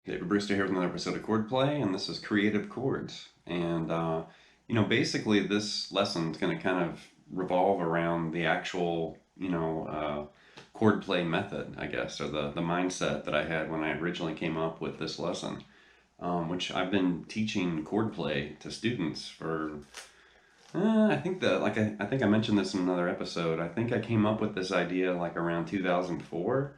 David Brewster here with another episode of Chordplay, and this is Creative Chords. And, basically this lesson is going to kind of revolve around the actual, chord play method, I guess, or the mindset that I had when I originally came up with this lesson, which I've been teaching chord play to students for, I think I think I mentioned this in another episode. I think I came up with this idea like around 2004,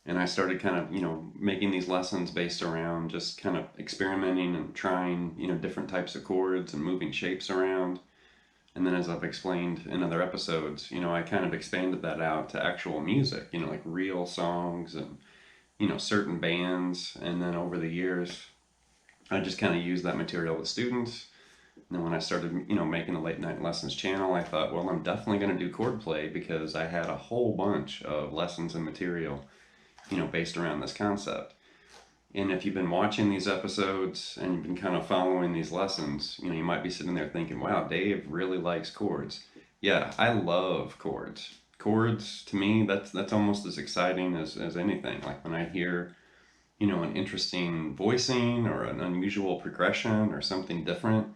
and I started kind of, making these lessons based around just kind of experimenting and trying, different types of chords and moving shapes around. And then as I've explained in other episodes, I kind of expanded that out to actual music, like real songs and, certain bands. And then over the years, I just kind of used that material with students. And then when I started, making the late night lessons channel, I thought, well, I'm definitely going to do chord play because I had a whole bunch of lessons and material, based around this concept. And if you've been watching these episodes and you've been kind of following these lessons, you might be sitting there thinking, wow, Dave really likes chords. Yeah, I love chords. Chords, to me, that's almost as exciting as anything. Like when I hear, an interesting voicing or an unusual progression or something different,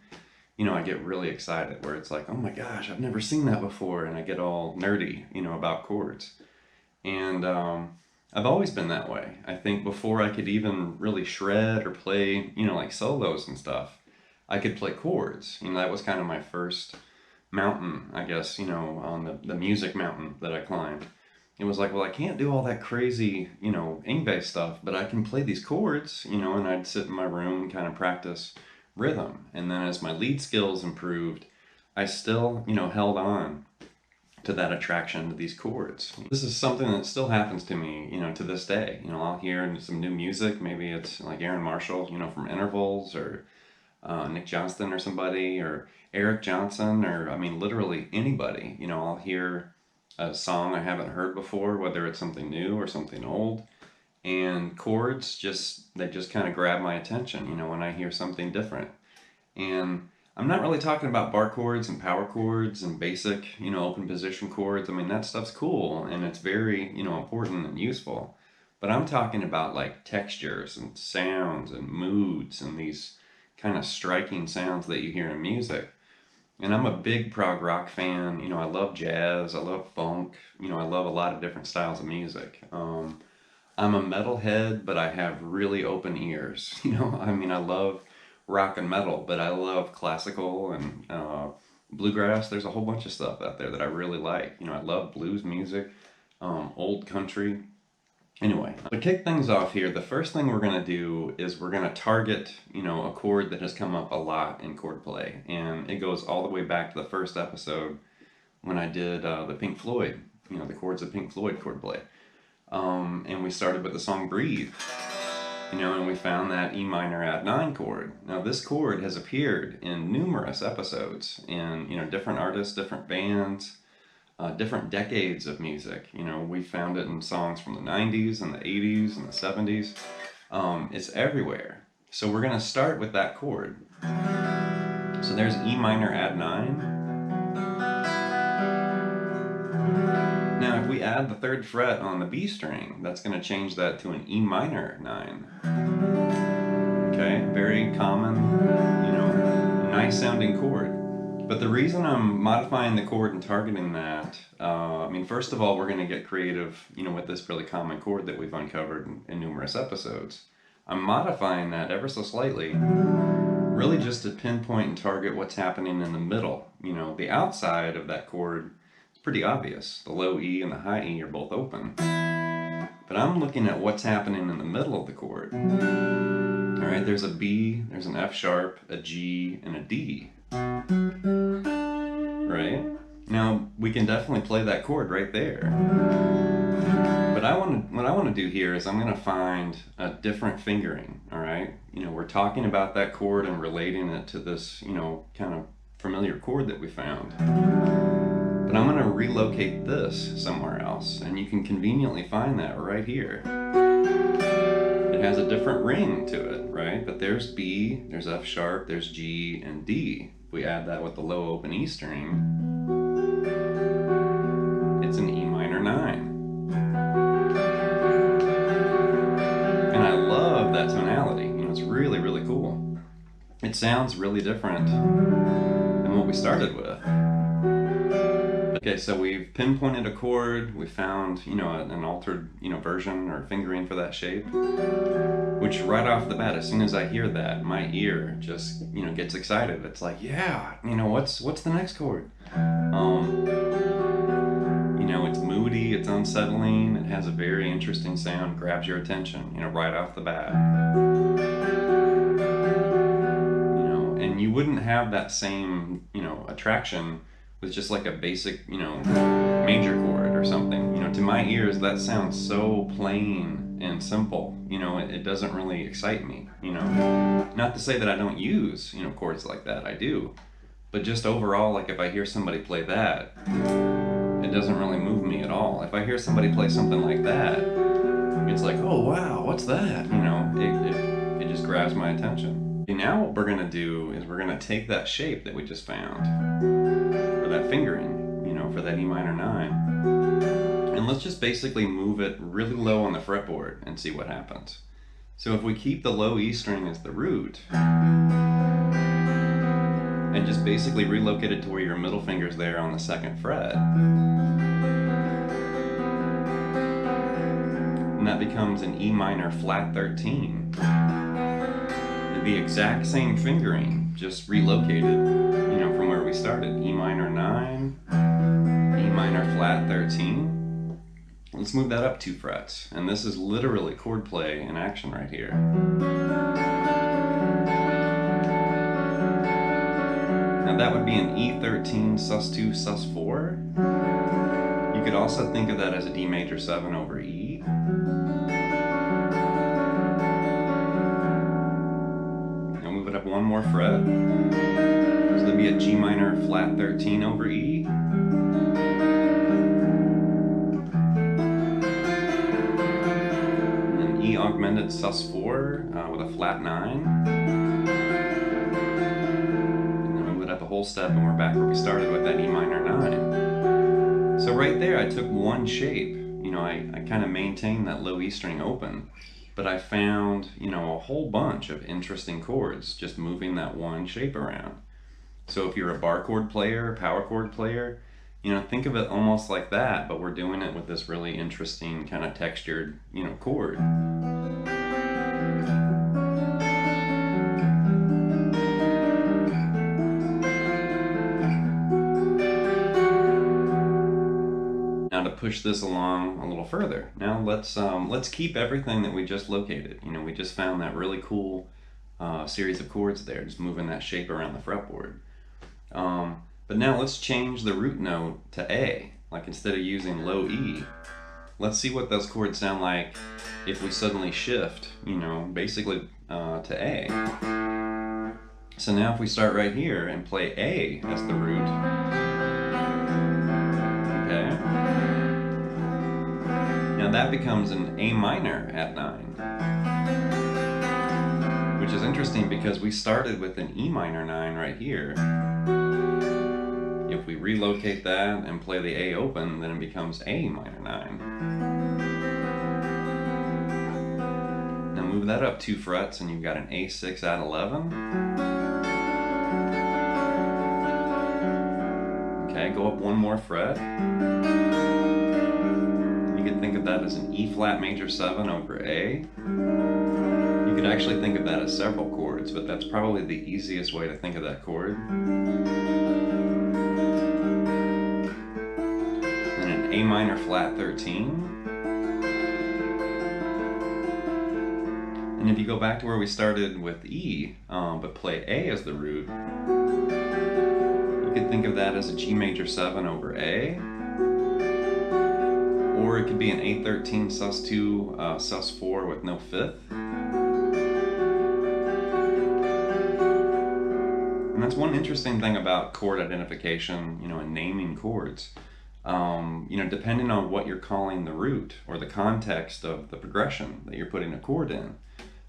I get really excited where it's like, oh my gosh, I've never seen that before. And I get all nerdy, about chords. And I've always been that way. I think before I could even really shred or play, like solos and stuff, I could play chords. That was kind of my first mountain, I guess, on the music mountain that I climbed. It was like, well, I can't do all that crazy, Yngwie stuff, but I can play these chords, and I'd sit in my room and kind of practice rhythm. And then as my lead skills improved, I still, held on to that attraction to these chords. This is something that still happens to me, to this day. I'll hear some new music. Maybe it's like Aaron Marshall, from Intervals, or Nick Johnston or somebody, or Eric Johnson, or I mean, literally anybody. I'll hear a song I haven't heard before, whether it's something new or something old, and chords they just kind of grab my attention, when I hear something different. And I'm not really talking about bar chords and power chords and basic, open position chords. I mean, that stuff's cool and it's very, important and useful. But I'm talking about like textures and sounds and moods and these kind of striking sounds that you hear in music. And I'm a big prog rock fan. I love jazz, I love funk, I love a lot of different styles of music. I'm a metalhead, but I have really open ears. I mean, I love rock and metal, but I love classical and bluegrass. There's a whole bunch of stuff out there that I really like. I love blues music, old country. Anyway, to kick things off here, the first thing we're going to do is we're going to target, a chord that has come up a lot in chord play. And it goes all the way back to the first episode when I did the Pink Floyd, the chords of Pink Floyd chord play. And we started with the song Breathe. And we found that E minor add 9 chord. Now this chord has appeared in numerous episodes in, different artists, different bands, different decades of music. We found it in songs from the 90s and the 80s and the 70s. It's everywhere. So we're gonna start with that chord. So there's E minor add 9. Now if we add the 3rd fret on the B string, that's going to change that to an E minor 9. Okay, very common, nice sounding chord. But the reason I'm modifying the chord and targeting that, first of all, we're going to get creative, with this really common chord that we've uncovered in numerous episodes. I'm modifying that ever so slightly, really just to pinpoint and target what's happening in the middle. The outside of that chord, pretty obvious. The low E and the high E are both open. But I'm looking at what's happening in the middle of the chord. Alright, there's a B, there's an F sharp, a G, and a D. Right? Now, we can definitely play that chord right there. But what I want to do here is I'm going to find a different fingering, alright? We're talking about that chord and relating it to this, kind of familiar chord that we found. But I'm going to relocate this somewhere else, and you can conveniently find that right here. It has a different ring to it, right? But there's B, there's F sharp, there's G, and D. If we add that with the low open E string, it's an E minor 9. And I love of that tonality. You know, it's really, really cool. It sounds really different than what we started with. Okay, so we've pinpointed a chord, we found, you know, an altered, you know, version or fingering for that shape, which right off the bat, as soon as I hear that, my ear just, you know, gets excited. It's like, yeah, you know, what's the next chord? You know, it's moody, it's unsettling, it has a very interesting sound, grabs your attention, you know, right off the bat. You know, and you wouldn't have that same, you know, attraction with just like a basic, you know, major chord or something. You know, to my ears, that sounds so plain and simple. You know, it doesn't really excite me, you know. Not to say that I don't use, you know, chords like that, I do. But just overall, like if I hear somebody play that, it doesn't really move me at all. If I hear somebody play something like that, it's like, oh wow, what's that? You know, it just grabs my attention. Okay, now what we're gonna do is we're gonna take that shape that we just found, for that fingering, you know, for that E minor 9, and let's just basically move it really low on the fretboard and see what happens. So if we keep the low E string as the root, and just basically relocate it to where your middle finger's there on the 2nd fret, and that becomes an E minor flat 13. The exact same fingering, just relocated, you know, from where we started. E minor 9, E minor flat 13. Let's move that up 2 frets, and this is literally chord play in action right here. Now that would be an E13 sus2 sus4. You could also think of that as a D major 7 over E. Now move it up 1 more fret. So that'd be a G minor flat 13 over E. And then E augmented sus4 with a flat 9. The whole step, and we're back where we started with that E minor 9. So right there, I took one shape. You know, I kind of maintained that low E string open, but I found, you know, a whole bunch of interesting chords just moving that one shape around. So if you're a bar chord player, power chord player, you know, think of it almost like that, but we're doing it with this really interesting kind of textured, you know, chord. Now to push this along a little further, now let's keep everything that we just located. You know, we just found that really cool series of chords there, just moving that shape around the fretboard. But now let's change the root note to A. Like instead of using low E, let's see what those chords sound like if we suddenly shift, you know, basically to A. So now if we start right here and play A as the root, okay, now that becomes an A minor at 9, which is interesting because we started with an E minor 9 right here. If we relocate that and play the A open, then it becomes A minor 9. Now move that up 2 frets and you've got an A6 at 11. Okay, go up 1 more fret. You could think of that as an E flat major 7 over A. You could actually think of that as several chords, but that's probably the easiest way to think of that chord. And an A minor flat 13. And if you go back to where we started with E, but play A as the root, you could think of that as a G major 7 over A. Or it could be an A13 sus2 sus4 with no 5th. And that's one interesting thing about chord identification, you know, and naming chords. You know, depending on what you're calling the root or the context of the progression that you're putting a chord in,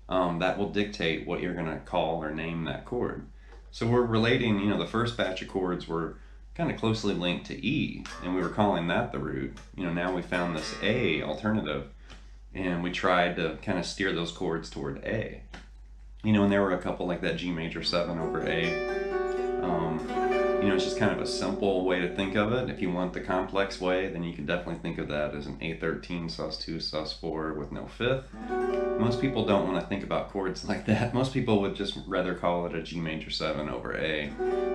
that will dictate what you're going to call or name that chord. So we're relating, you know, the first batch of chords were kind of closely linked to E, and we were calling that the root. You know, now we found this A alternative, and we tried to kind of steer those chords toward A. You know, and there were a couple like that G major 7 over A. You know, it's just kind of a simple way to think of it. If you want the complex way, then you can definitely think of that as an A13 sus2 sus4 with no fifth. Most people don't want to think about chords like that. Most people would just rather call it a G major 7 over A,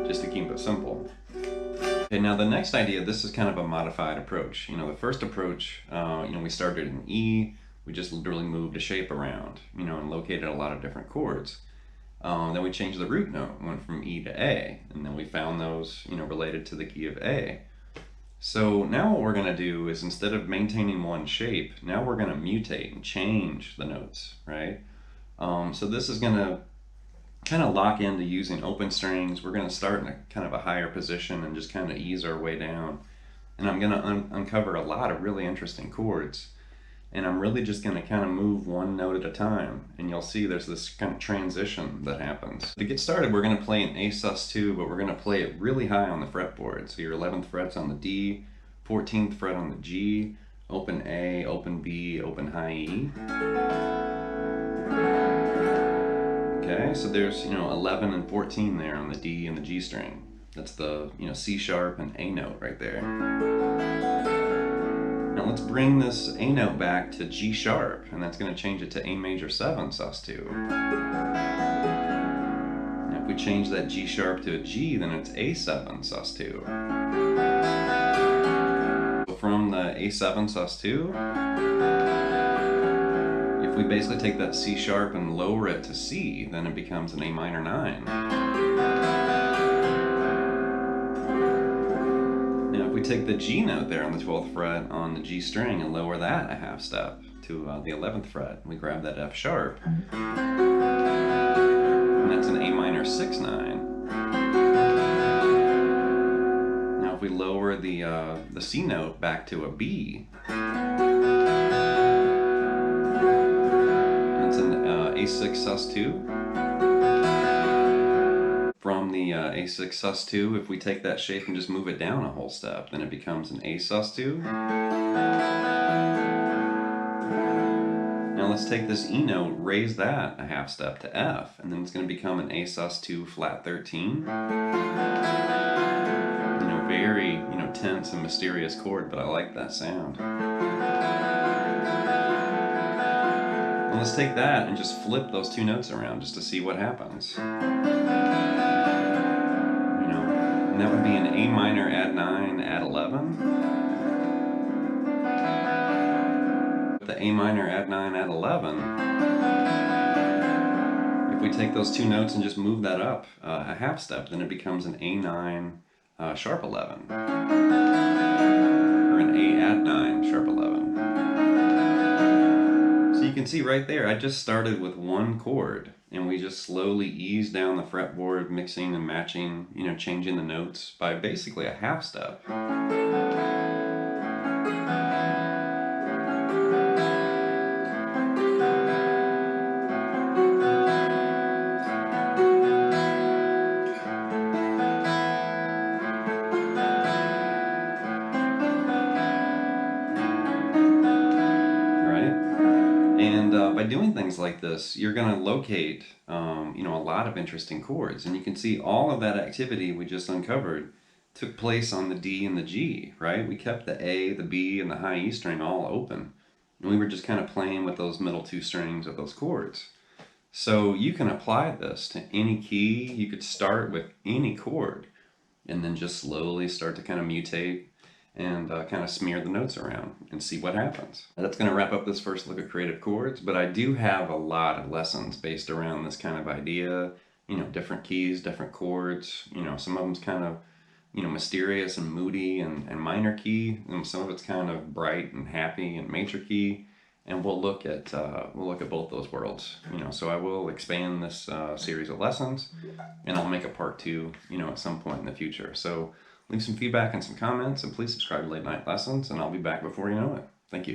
just to keep it simple. Okay, now the next idea, this is kind of a modified approach. You know, the first approach, you know, we started in E, we just literally moved a shape around, you know, and located a lot of different chords. Then we changed the root note, went from E to A, and then we found those, you know, related to the key of A. So now what we're going to do is, instead of maintaining one shape, now we're going to mutate and change the notes, right? So this is going to kind of lock into using open strings. We're going to start in a kind of a higher position and just kind of ease our way down. And I'm going to uncover a lot of really interesting chords. And I'm really just going to kind of move one note at a time. And you'll see there's this kind of transition that happens. To get started, we're going to play an A sus2, but we're going to play it really high on the fretboard. So your 11th fret's on the D, 14th fret on the G, open A, open B, open high E. Okay, so there's, you know, 11 and 14 there on the D and the G string. That's the, you know, C sharp and A note right there. Now let's bring this A note back to G sharp, and that's going to change it to A major 7 sus2. Now if we change that G sharp to a G, then it's A7 sus2. So from the A7 sus2, if we basically take that C sharp and lower it to C, then it becomes an A minor 9. Now if we take the G note there on the 12th fret on the G string and lower that a half step to the 11th fret, we grab that F sharp, and that's an A minor 6 9. Now if we lower the C note back to a B, A6 sus2. From the A6 sus2, if we take that shape and just move it down a whole step, then it becomes an A sus2. Now let's take this E note, raise that a half step to F, and then it's going to become an A sus2 flat 13. You know, very, you know, tense and mysterious chord, but I like that sound. Let's take that and just flip those two notes around just to see what happens. You know, and that would be an A minor add 9 add 11. The A minor add 9 add 11. If we take those two notes and just move that up a half step, then it becomes an A9 sharp 11. Or an A add 9 sharp 11. You can see right there, I just started with one chord, and we just slowly eased down the fretboard, mixing and matching, you know, changing the notes by basically a half step. By doing things like this, you're going to locate, you know, a lot of interesting chords, and you can see all of that activity we just uncovered took place on the D and the G, right? We kept the A, the B, and the high E string all open, and we were just kind of playing with those middle two strings of those chords. So you can apply this to any key. You could start with any chord, and then just slowly start to kind of mutate and kind of smear the notes around and see what happens. That's going to wrap up this first look at creative chords, but I do have a lot of lessons based around this kind of idea, you know, different keys, different chords, you know, some of them's kind of, you know, mysterious and moody and minor key, and some of it's kind of bright and happy and major key, and we'll look at both those worlds, you know. So I will expand this series of lessons, and I'll make a part 2, you know, at some point in the future. So leave some feedback and some comments, and please subscribe to Late Night Lessons, and I'll be back before you know it. Thank you.